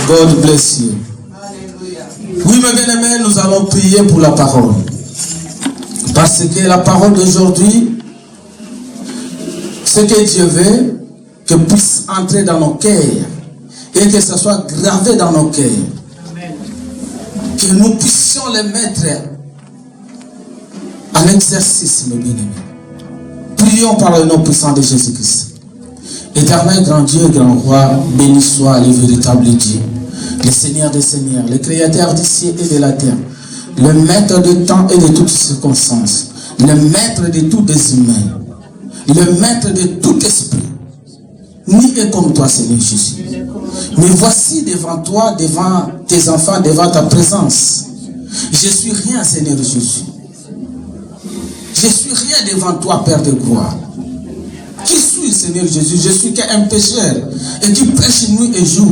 God bless you. Oui, mes bien-aimés, nous allons prier pour la parole. Parce que la parole d'aujourd'hui, ce que Dieu veut, que puisse entrer dans nos cœurs et que ce soit gravé dans nos cœurs. Que nous puissions les mettre en exercice, mes bien-aimés. Prions par le nom puissant de Jésus-Christ. Éternel, grand Dieu, grand roi, béni soit le véritable Dieu, le Seigneur des Seigneurs, le Créateur du ciel et de la terre, le Maître de temps et de toutes circonstances, le Maître de tous les humains, le Maître de tout esprit. Ni est comme toi, Seigneur Jésus. Mais voici devant toi, devant tes enfants, devant ta présence. Je suis rien, Seigneur Jésus. Je suis rien devant toi, Père de gloire. Qui suis, Seigneur Jésus? Je suis qu'un pécheur et qui pêche nuit et jour.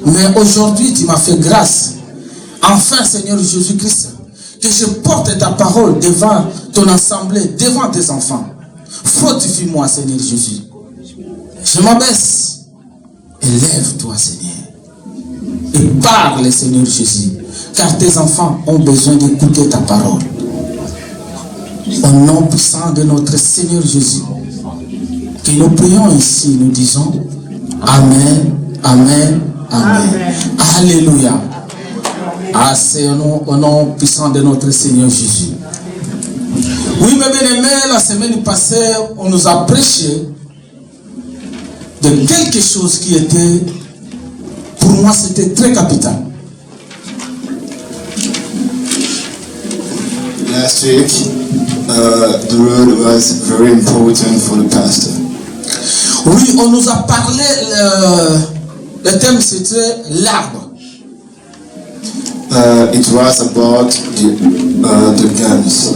Mais aujourd'hui, tu m'as fait grâce. Enfin, Seigneur Jésus-Christ, que je porte ta parole devant ton assemblée, devant tes enfants. Fortifie-moi, Seigneur Jésus. Je m'abaisse. Élève-toi, Seigneur. Et parle, Seigneur Jésus. Car tes enfants ont besoin d'écouter ta parole. Au nom puissant de notre Seigneur Jésus. Que nous prions ici, nous disons Amen, Amen, Amen. Alléluia. Ah, c'est au nom puissant de notre Seigneur Jésus. Oui, mes bien-aimés, la semaine passée, on nous a prêché de quelque chose qui était, pour moi, c'était très capital. Last week, the word was very important for the pastor. Oui, on nous a parlé, le thème c'était l'arbre. It was about the guns.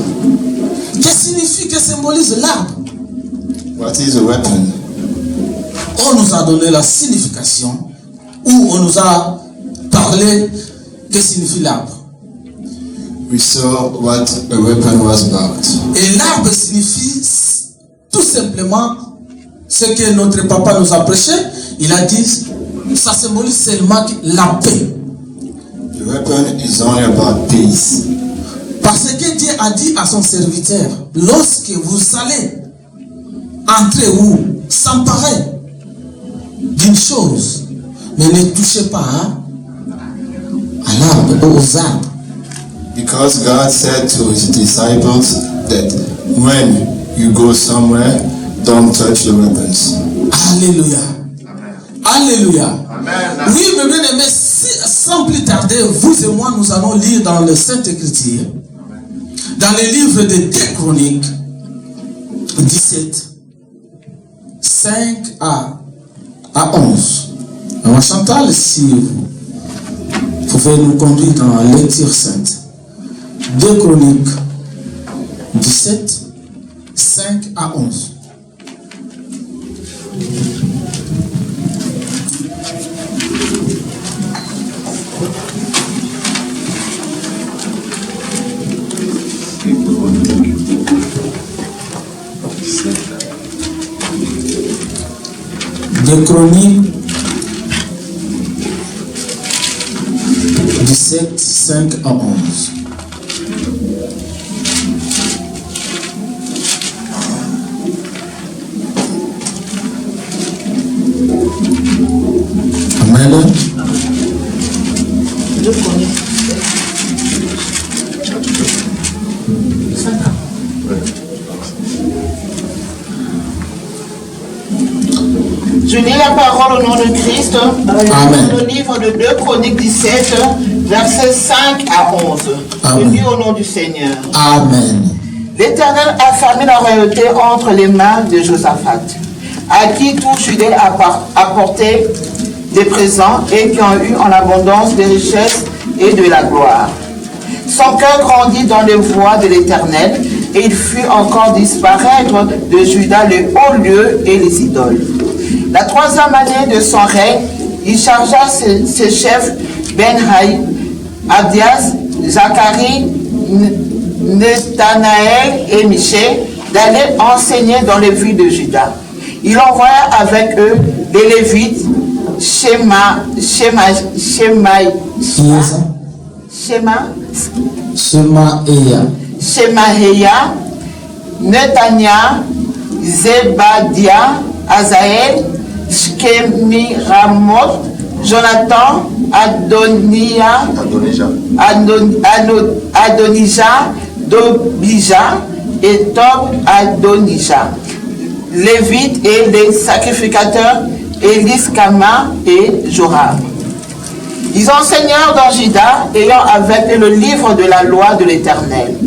Qu'est-ce que signifie, que symbolise l'arbre? What is a weapon? On nous a donné la signification, ou on nous a parlé, que signifie l'arbre. We saw what a weapon was about. Et l'arbre signifie tout simplement ce que notre papa nous a prêché. Il a dit, ça symbolise seulement la paix. The weapon is only about peace. Parce que Dieu a dit à son serviteur, lorsque vous allez entrer ou s'emparer d'une chose, mais ne touchez pas à l'arbre ou aux arbres. Because God said to his disciples that when you go somewhere, don't touch the weapons. Alléluia. Alléluia. Amen. Oui, mes bien-aimés, sans plus tarder, vous et moi, nous allons lire dans le Saint-Écriture, dans le livre de 2 Chroniques, 17, 5 à 11. Alors Chantal, si vous pouvez nous conduire dans la lecture sainte. 2 Chroniques, 17, 5 à 11. Deux Chroniques 17, 5 à 11. Amen. Je lis la parole au nom de Christ. Amen. Dans le livre de 2 Chroniques 17, versets 5 à 11. Amen. Je lis au nom du Seigneur. Amen. L'Éternel a fermé la royauté entre les mains de Josaphat, à qui tout Judée a apporté des présents et qui ont eu en abondance des richesses et de la gloire. Son cœur grandit dans les voies de l'Éternel et il fit encore disparaître de Juda les hauts lieux et les idoles. La 3e année de son règne, il chargea ses chefs Ben-Haï, Abdias, Zacharie, Nathanaël et Michée d'aller enseigner dans les villes de Juda. Il envoya avec eux les Lévites, Shemaheya, Netanya, Zebadia, Azael, Shkemiramot, Jonathan, Adonija, Dobija et Tob Adonija. Lévites et les sacrificateurs, Eliskama et Joram. Ils enseignèrent dans Juda, ayant avec le livre de la loi de l'Éternel.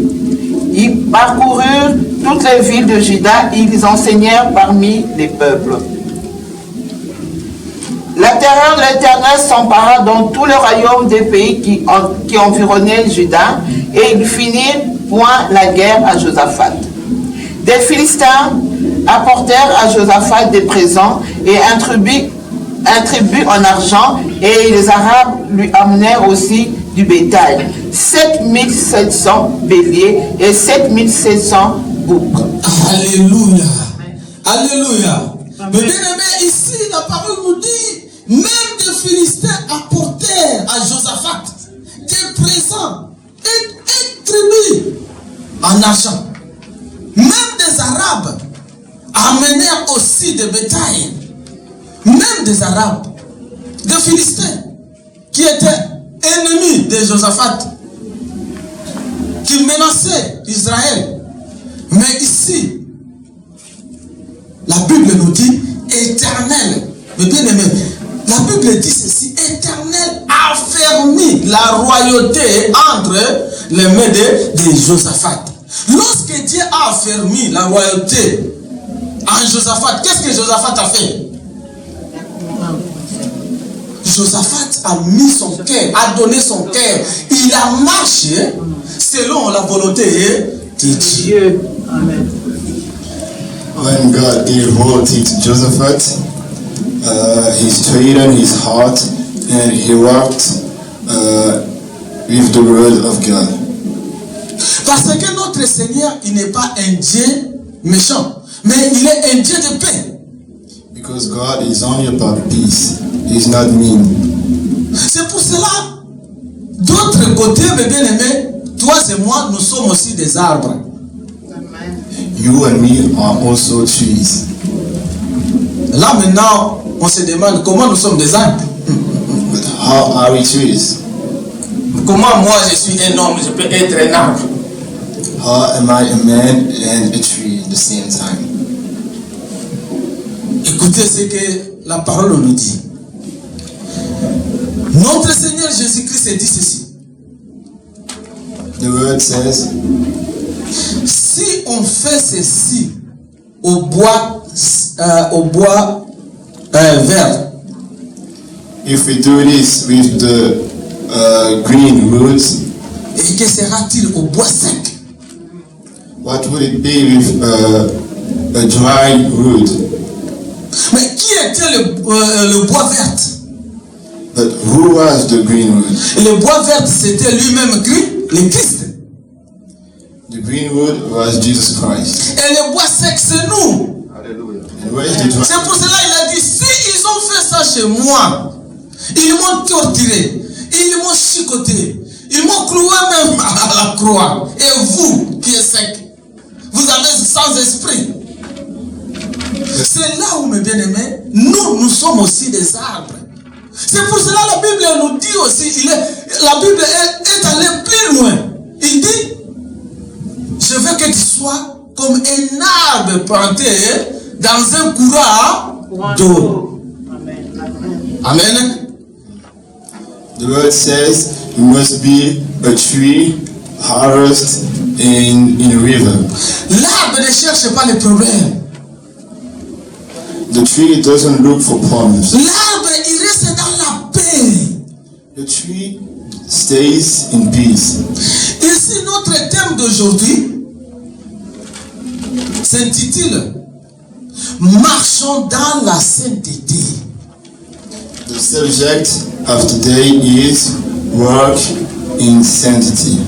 Ils parcoururent toutes les villes de Juda, ils enseignèrent parmi les peuples. La terreur de l'Éternel s'empara dans tout le royaume des pays qui environnaient Juda, et ils finirent point la guerre à Josaphat. Des Philistins apportèrent à Josaphat des présents et un tribut en argent, et les Arabes lui amenèrent aussi du bétail, 7700 béliers et 7700 boucs. Alléluia. Alléluia. Mais bien aimé, ici la parole nous dit, même des Philistins apportèrent à Josaphat des présents et tribut en argent. Même des Arabes amenèrent aussi des bétail. Même des Arabes, des Philistins, qui étaient ennemis de Josaphat, qui menaçaient Israël. Mais ici, la Bible nous dit éternel. Mais bien aimé, la Bible dit ceci, éternel affermit la royauté entre les mains de Josaphat. Lorsque Dieu a affermi la royauté en Josaphat, qu'est-ce que Josaphat a fait? Josaphat a mis son cœur, a donné son cœur. Il a marché selon la volonté de Dieu. Amen. When God gave royalty to Josaphat, he straightened his heart and he walked with the word of God. Parce que notre Seigneur, il n'est pas un Dieu méchant, mais il est un Dieu de paix. Because God is only about peace. He's not mean. C'est pour cela, d'autre côté, mes bien-aimés, toi et moi, nous sommes aussi des arbres. You and me are also trees. Là maintenant, on se demande comment nous sommes des arbres. But how are we trees? Comment moi je suis un homme, je peux être un arbre? How am I a man and a tree at the same time? Écoutez ce que la parole nous dit. Notre Seigneur Jésus-Christ dit ceci. The word says, si on fait ceci au bois vert, if we do this with the green roots, et que sera-t-il au bois sec? what would it be with a dry root? Mais qui était le bois vert? But who was the green root? Le bois vert, c'était lui-même le Christ. The green root was Jesus Christ. Et le bois sec, c'est nous. Hallelujah. And where is the dry? C'est pour cela qu'il a dit, si ils ont fait ça chez moi, ils m'ont torturé, ils m'ont chicoté, ils m'ont cloué même à la croix. Et vous, qui êtes sec, vous avez sans esprit. C'est là où, mes bien-aimés, nous sommes aussi des arbres. C'est pour cela que la Bible nous dit aussi, la Bible est allée plus loin. Il dit, je veux que tu sois comme un arbre planté dans un courant d'eau. Amen. The word says you must be a tree harvest in a river. L'arbre ne cherche pas les problèmes. The tree doesn't look for problems. L'arbre, il reste dans la paix. The tree stays in peace. Ici, notre thème d'aujourd'hui s'intitule Marchons dans la sainteté. The subject of today is work in sanctity.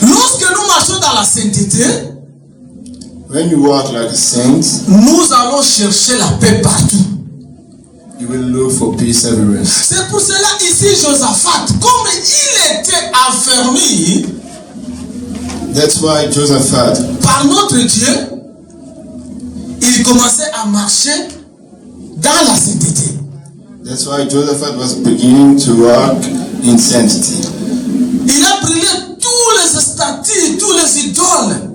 Lorsque nous marchons dans la sainteté, When you walk like a saint, nous allons chercher la paix partout. You will look for peace everywhere. C'est pour cela ici Josaphat, comme il était affermi That's why Josaphat, par notre Dieu, il commençait à marcher dans la sainteté. that's why Josaphat was beginning to walk in sanctity. Il a brûlé tous les statues, tous les idoles.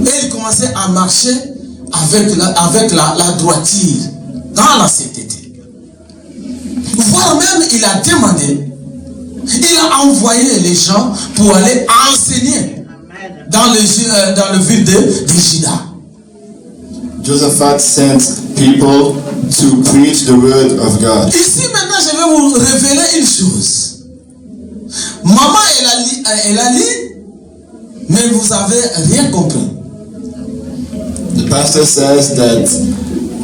Et il commençait à marcher avec la droiture dans la sainteté. Voire même il a demandé, il a envoyé les gens pour aller enseigner dans le ville de Juda. Josaphat sent people to preach the word of God. Ici maintenant je vais vous révéler une chose. Maman elle a lu, mais vous avez rien compris. The pastor says that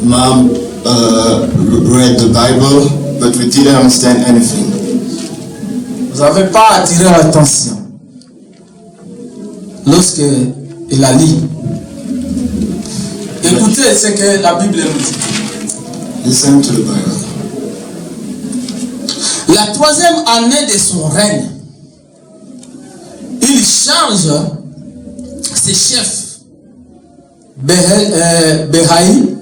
mom read the Bible, but we didn't understand anything. Vous n'avez pas attiré l'attention lorsque il a lu. Écoutez ce que la Bible nous dit. Listen to the Bible. La 3e année de son règne, il charge ses chefs Behaï,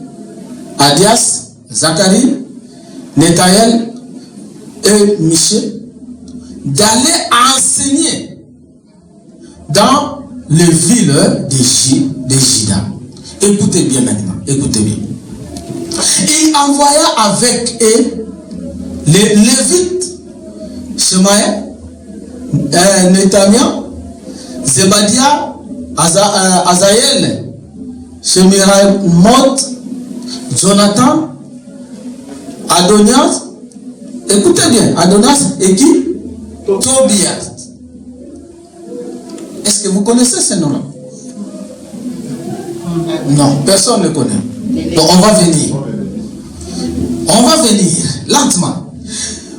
Adias, Zacharie, Nethaël et Michel d'aller enseigner dans les villes de Juda. Écoutez bien maintenant, écoutez bien. Il envoya avec eux les Lévites, Shemaïa, Nethamia, Zebadia, Azaël, Shemiramot, Jonathan, Adonias, écoutez bien, Adonias et qui? Tobias. Est-ce que vous connaissez ce nom-là? Non, personne ne le connaît. Donc on va venir. On va venir, lentement.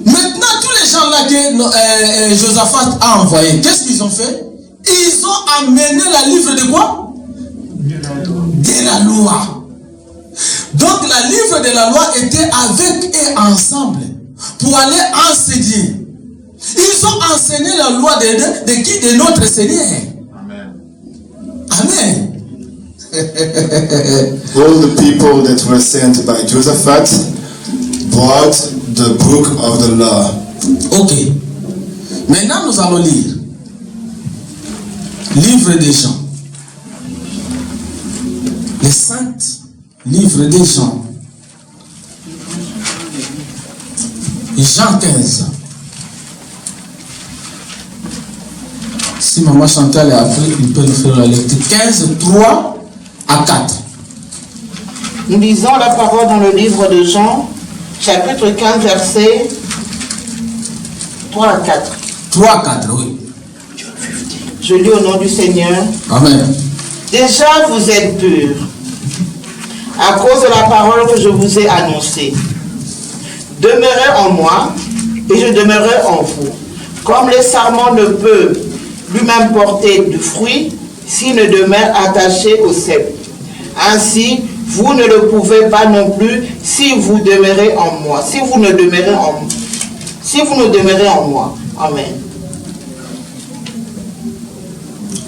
Maintenant, tous les gens-là que Josaphat a envoyés, qu'est-ce qu'ils ont fait? Ils ont amené la livre de quoi? De la loi. Donc la livre de la loi était avec eux ensemble pour aller enseigner. Ils ont enseigné la loi de qui? De notre Seigneur. Amen. Amen. All the people that were sent by Josaphat brought the book of the law. Ok. Maintenant nous allons lire. Livre des Jean. Les saintes livres des Jean. Jean 15. Si maman Chantal est après, il peut nous faire la lecture. 15, 3 à 4. Nous lisons la parole dans le livre de Jean, chapitre 15, versets 3 à 4. 3 à 4, oui. Je lis au nom du Seigneur. Amen. Déjà vous êtes purs, à cause de la parole que je vous ai annoncée. Demeurez en moi, et je demeurerai en vous. Comme le sarment ne peut lui-même porter du fruit s'il ne demeure attaché au cep. Ainsi, vous ne le pouvez pas non plus si vous demeurez en moi. Si vous ne demeurez en moi. Amen.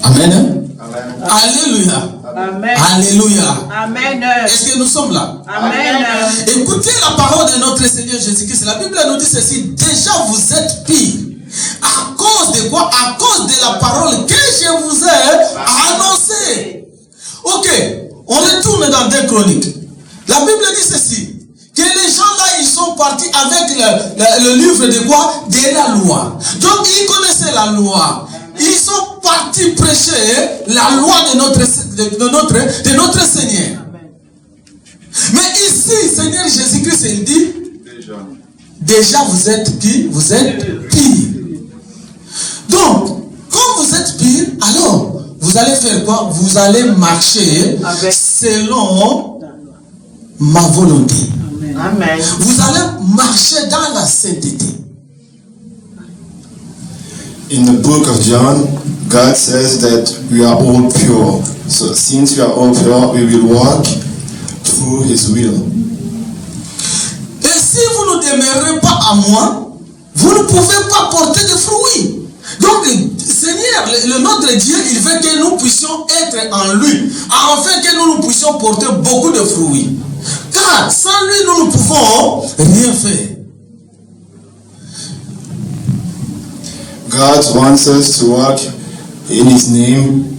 Amen. Alléluia. Amen. Alléluia. Amen. Est-ce que nous sommes là? Amen. Écoutez la parole de notre Seigneur Jésus-Christ. La Bible nous dit ceci. Déjà vous êtes pires. À cause de quoi? À cause de la parole que je vous ai annoncée. Ok. On retourne dans 2 Chroniques. La Bible dit ceci. Que les gens là, ils sont partis avec le livre de quoi? De la loi. Donc ils connaissaient la loi. Ils sont partis prêcher la loi de notre Seigneur. Mais ici, Seigneur Jésus-Christ, il dit, déjà vous êtes qui? Vous êtes pire. Donc, quand vous êtes pire, alors, vous allez faire quoi? Vous allez marcher selon ma volonté. Amen. Vous allez marcher dans la sainteté. In the book of John, God says that we are all pure. So since we are all pure, we will walk through His will. ne demeurez pas à moi, vous ne pouvez pas porter de fruits. Donc, Seigneur, notre Dieu, il veut que nous puissions être en lui, afin que nous puissions porter beaucoup de fruits. Car sans lui, nous ne pouvons rien faire. God wants us to walk in His name,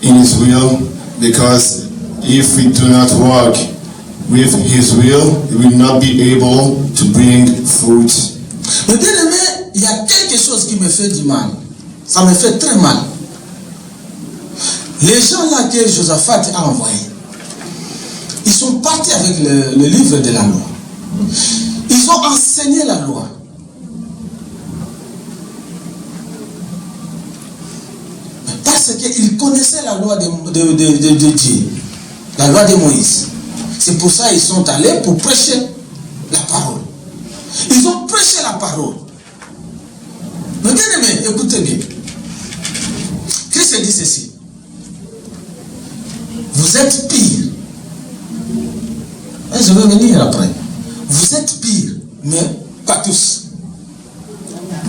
in His will, because if we do not walk with His will, we will not be able to bring fruit. Mais bien aimé, il y a quelque chose qui me fait du mal. Ça me fait très mal. Les gens là que Josaphat a envoyés, ils sont partis avec le livre de la loi. Ils ont enseigné la loi. Parce qu'ils connaissaient la loi de Dieu, la loi de Moïse. C'est pour ça qu'ils sont allés pour prêcher la parole. Ils ont prêché la parole. Mais bien aimé, écoutez bien. Christ dit ceci. Vous êtes pire. Et je vais venir après. Vous êtes pire, mais pas tous.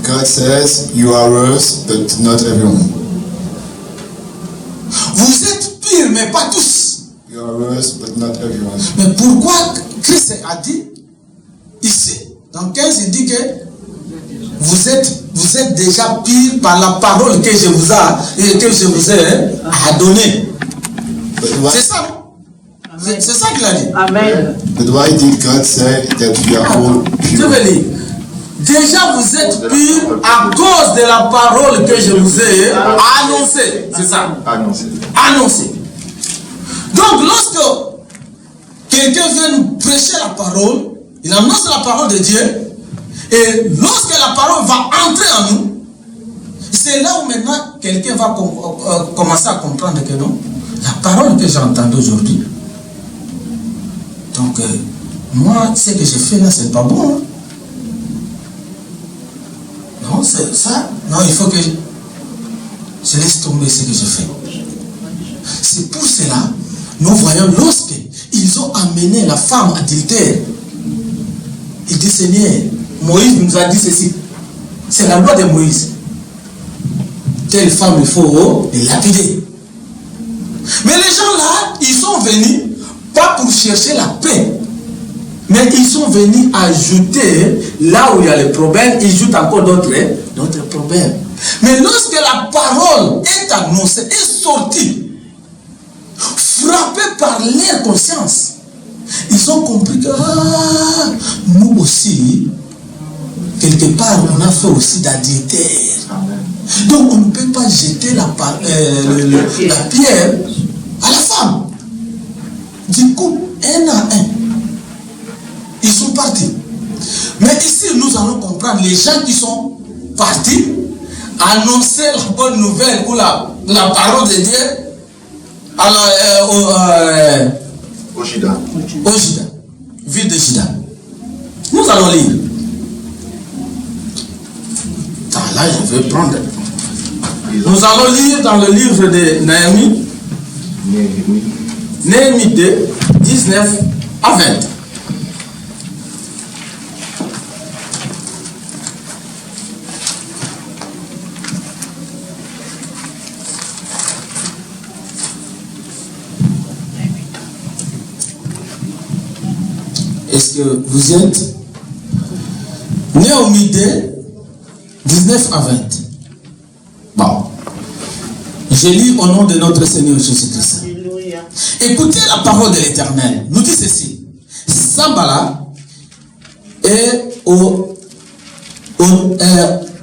God says you are worse, but not everyone. Vous êtes pire, mais pas tous. You are worse, but not everyone. Mais pourquoi Christ a dit ici, dans 15, il dit que vous êtes déjà pire par la parole que je vous ai donnée. C'est ça, non? C'est ça qu'il a dit. Amen. But why did God say that we are all Je pure? veux dire, déjà vous êtes pire à cause de la parole que je vous ai annoncée. C'est ça. Annoncée. Donc lorsque quelqu'un vient nous prêcher la parole, il annonce la parole de Dieu, et lorsque la parole va entrer en nous, c'est là où maintenant quelqu'un va commencer à comprendre que non, la parole que j'ai entendue aujourd'hui, donc moi, ce que je fais là, c'est pas bon. Hein? Non, c'est ça. Non, il faut que je laisse tomber ce que je fais. C'est pour cela, nous voyons lorsqu'ils ont amené la femme adultère, il dit Seigneur, Moïse nous a dit ceci. C'est la loi de Moïse. Telle femme, il faut les lapider. Mais les gens là, ils sont venus pas pour chercher la paix, mais ils sont venus ajouter là où il y a les problèmes, ils ajoutent encore d'autres problèmes. Mais lorsque la parole est annoncée, est sortie, frappée par leur conscience, ils ont compris que nous aussi, quelque part, on a fait aussi d'adultère. Donc on ne peut pas jeter la pierre à la femme. Du coup, un à un, ils sont partis. Mais ici, nous allons comprendre les gens qui sont partis, annoncer la bonne nouvelle ou la parole de Dieu Au Jida. Au Jida, ville de Jida. Nous allons lire. Là, je vais prendre. Nous allons lire dans le livre de Néhémie. Néhémie 2, 19 à 20. Est-ce que vous êtes? Néhémie 2, 19 à 20. Bon. Je lis au nom de notre Seigneur Jésus-Christ. Écoutez la parole de l'Éternel. Nous dit ceci. Sambala et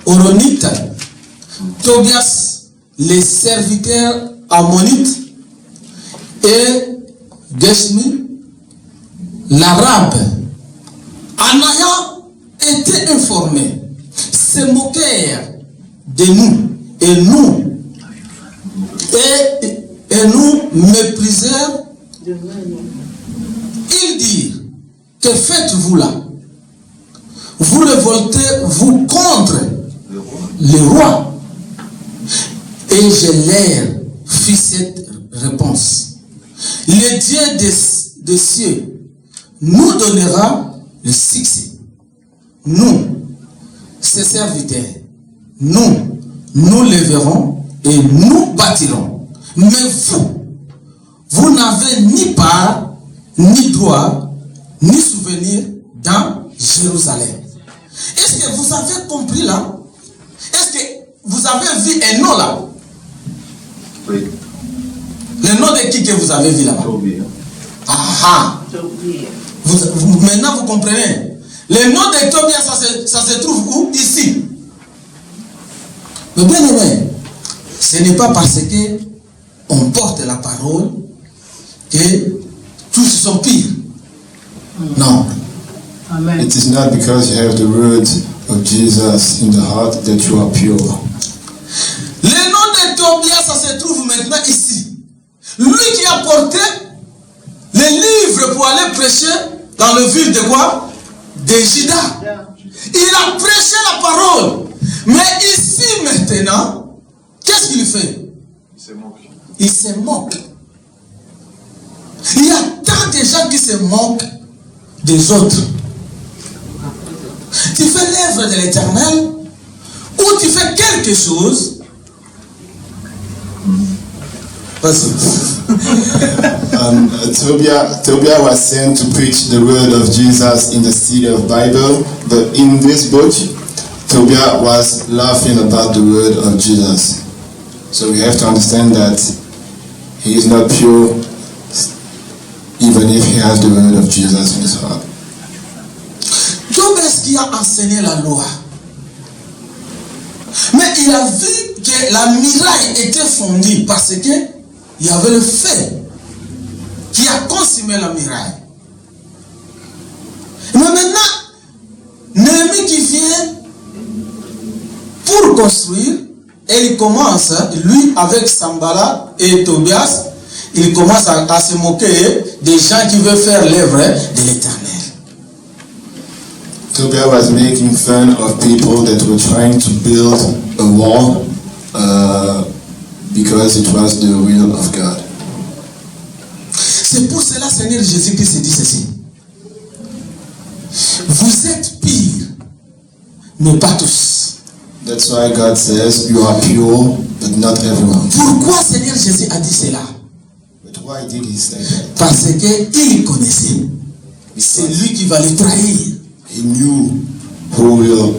Oronite, Tobias, les serviteurs ammonites, et Geshmi, l'arabe, en ayant été informés, se moquèrent de nous, et nous méprisèrent. Ils dirent, que faites-vous là? Vous révoltez-vous contre le roi? Et je leur fis cette réponse. Le Dieu des cieux nous donnera le succès. nous, ses serviteurs, nous les verrons et nous bâtirons. Mais vous n'avez ni part, ni droit, ni souvenir dans Jérusalem. Est-ce que vous avez compris là? Est-ce que vous avez vu un nom là? Oui. Le nom de qui que vous avez vu là-bas? Ah, maintenant vous comprenez. Le nom de Tobias, ça se trouve où? Ici. Mais bien aimé, ce n'est pas parce que on porte la parole que tous sont pires. Non. Amen. It is not because you have the word of Jesus in the heart that you are pure. Le nom de Tobias, ça se trouve maintenant ici. Lui qui a porté les livres pour aller prêcher dans le ville de quoi? De Juda. Il a prêché la parole. Mais ici maintenant, qu'est-ce qu'il fait? Il se moque. Il y a tant de gens qui se moquent des autres. Tu fais l'œuvre de l'Éternel ou tu fais quelque chose. Tobiah was sent to preach the word of Jesus in the city of Bible, but in this book, Tobiah was laughing about the word of Jesus. So we have to understand that he is not pure, even if he has the word of Jesus in his heart. Tobias qui a enseigné la loi, mais il a vu que la muraille était fondue parce que il y avait le feu qui a consumé la muraille. Mais maintenant, Néhémie qui vient pour construire, et il commence, lui avec Sambala et Tobias, il commence à se moquer des gens qui veulent faire l'œuvre de l'Éternel. Tobiah was making fun of people that were trying to build a wall because it was the will of God. C'est pour cela, Seigneur Jésus-Christ dit ceci. Vous êtes pires, mais pas tous. That's why God says you are pure, but not everyone. Pourquoi Seigneur Jésus a dit cela? But why did he say that? Parce qu'il connaissait. C'est lui qui va le trahir. He knew who will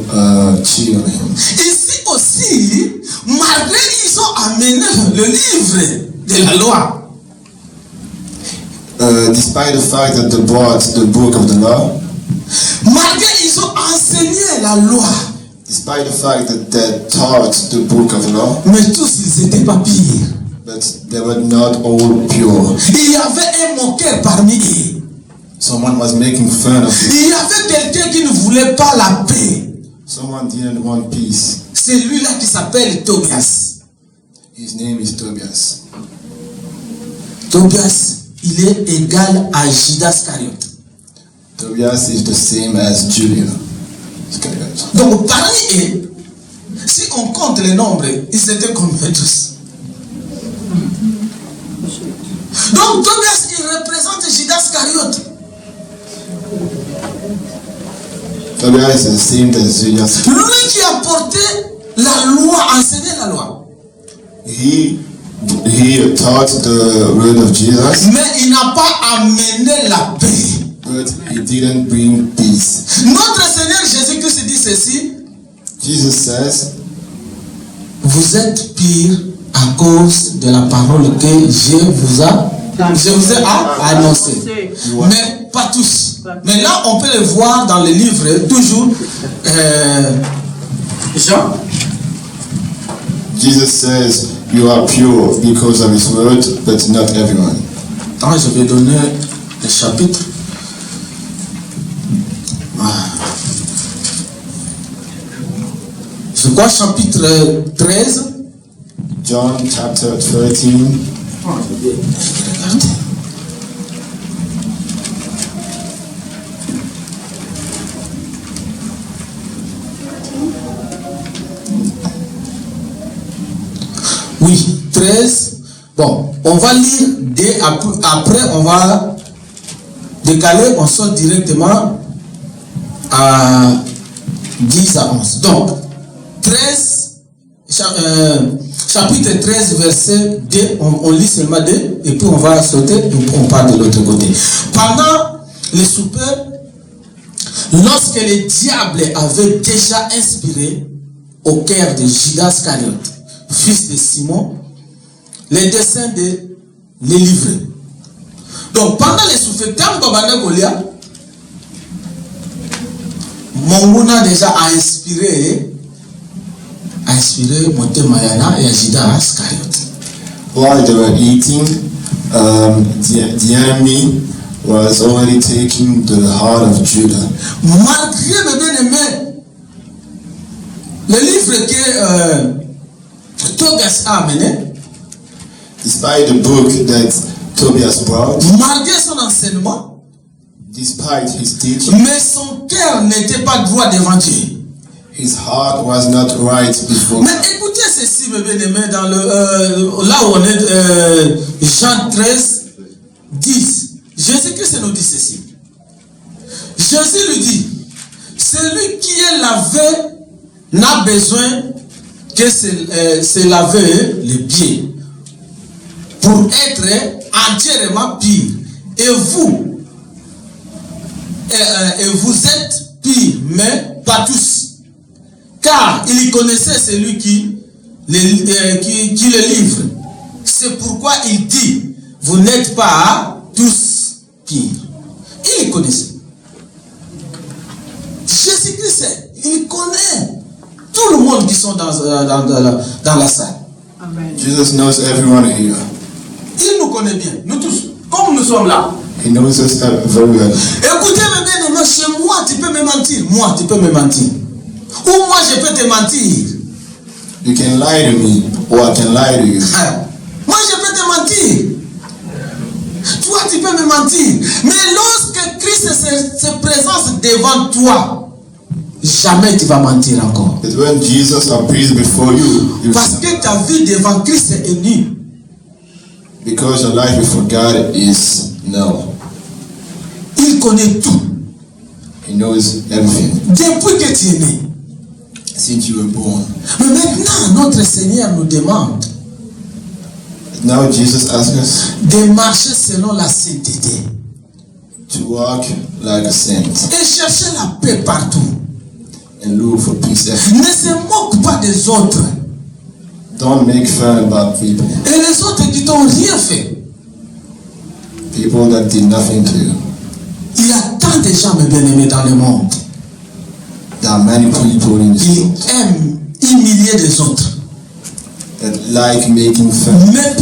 cheat on him. Ici aussi, malgré qu'ils ont amené le livre de la loi, Despite the fact that they brought the book of the law, malgré qu'ils ont enseigné la loi, despite the fact that they taught the book of the law, mais tous ils n'étaient pas pires. but they were not all pure. Il y avait un moqueur parmi eux. Someone was making fun of it. Il y avait quelqu'un qui ne voulait pas la paix. Someone didn't want peace. C'est lui-là qui s'appelle Tobias. His name is Tobias. Tobias, il est égal à Judas Iscariot. Tobias is the same as Julian Iscariot. Donc parmi eux, si on compte les nombres, ils étaient combien tous? Donc Tobias, il représente Judas Iscariot. Tobias is the same as Julius. Lui qui a porté la loi, enseigné la loi. He taught the word of Jesus, Mais il n'a pas amené la paix. but he didn't bring peace. Notre Seigneur Jésus-Christ dit ceci. Jesus says, Vous êtes pire à cause de la parole que je vous ai annoncée. Mais pas tous. Mais là, on peut le voir dans les livres, toujours. Jean. Jesus says, you are pure because of his word, but not everyone. Attends, je vais donner le chapitre. Je crois chapitre 13. John chapter 13. Regardez. Oui, 13. Bon, on va lire dès après, on va décaler, on sort directement à 10 à 11. Donc, chapitre 13, verset 2, on lit seulement 2, et puis on va sauter, et puis on part de l'autre côté. Pendant le souper, lorsque le diable avait déjà inspiré au cœur de Judas Iscariote, fils de Simon, les desseins de les livrer. Donc pendant les souffles, Monguna déjà a inspiré Montemayana et Judas Iscariote. While they were eating, the enemy was already taking the heart of Judah. Malgré le bien-aimé, le livre que Tobias a amené, despite the book that Tobias brought, malgré son enseignement, despite his teaching, mais son cœur n'était pas droit devant Dieu. his heart was not right before Mais God. écoutez ceci, mes bien-aimés, dans là où on est, Jean 13, 10. Jésus-Christ nous dit ceci. Jésus lui dit, celui qui est lavé n'a besoin que se laver les pieds pour être entièrement pur. Et vous êtes purs, mais pas tous. Car il connaissait celui qui le livre. C'est pourquoi il dit, vous n'êtes pas tous purs. Il connaissait. Jésus-Christ, il connaît tout le monde qui sont dans la salle. Amen. Jesus knows everyone here. Il nous connaît bien, nous tous, comme nous sommes là. He knows us very well. Écoutez, mes bien-aimés, chez moi, tu peux me mentir. Moi, tu peux me mentir. Ou moi, je peux te mentir. You can lie to me, or I can lie to you. Moi, je peux te mentir. Toi, tu peux me mentir. Mais lorsque Christ se présente devant toi, jamais tu vas mentir encore. But when Jesus appears before you, Parce que ta vie devant Christ est nue. because your life before God is null. Il connaît tout. He knows everything Depuis que tu es né. since you were born. Mais maintenant, notre Seigneur nous demande Now Jesus asks us de marcher selon la sainteté. to walk like a saint Et chercher la paix partout. and look for peace. Ne se moque pas des autres. Don't make fun about people. Et les autres qui t'ont rien fait. People that did nothing to you. Il y a tant de gens, mes bien-aimés, dans le monde. There are many people in this Ils world aiment humilier les autres. that like making fun. Mais